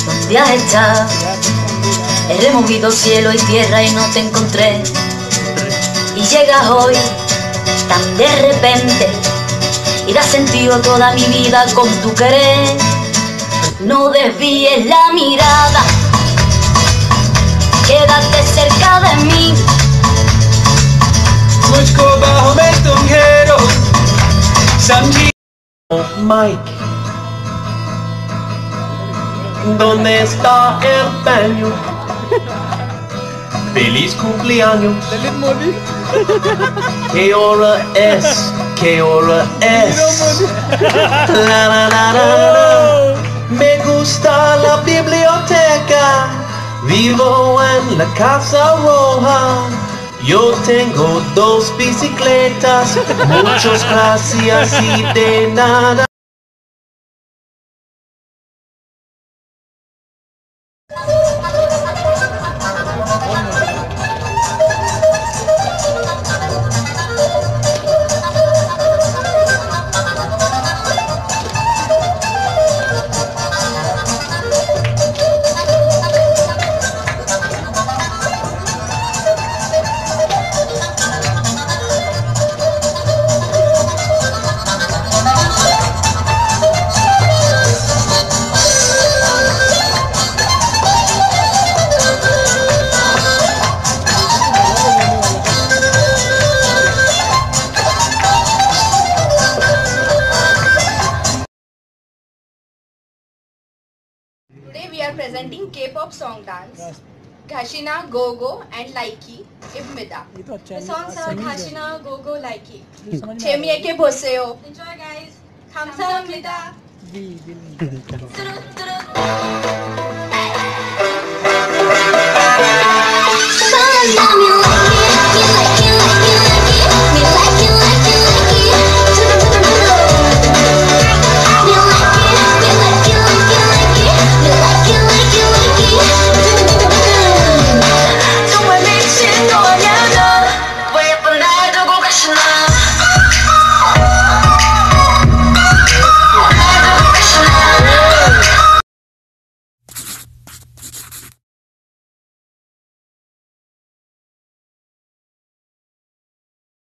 ¿Dónde has estado? He removido cielo y tierra y no te encontré. Y llegas hoy tan de repente y das sentido a toda mi vida con tu querer. No desvíes la mirada, quédate cerca de mí. मुझको बाहों में तुम घेरो समझी. Mike, ¿dónde está el premio? Feliz cumpleaños. ¿Qué hora es? ¿Qué hora es? La, la, la, la, la. Me gusta la biblioteca. Vivo en la Casa Roja. Yo tengo 2 bicicletas. Muchas gracias y de nada. presenting K-pop song dance. Ghashina, Go Go and Laiki, Ibmida. The songs are Ghashina, Go Go, Laiki. Chemiye ke boseo. Enjoy guys. Kamsahamnida. 정말 미친 거 아냐 너 왜 예쁜 날 두고 가시나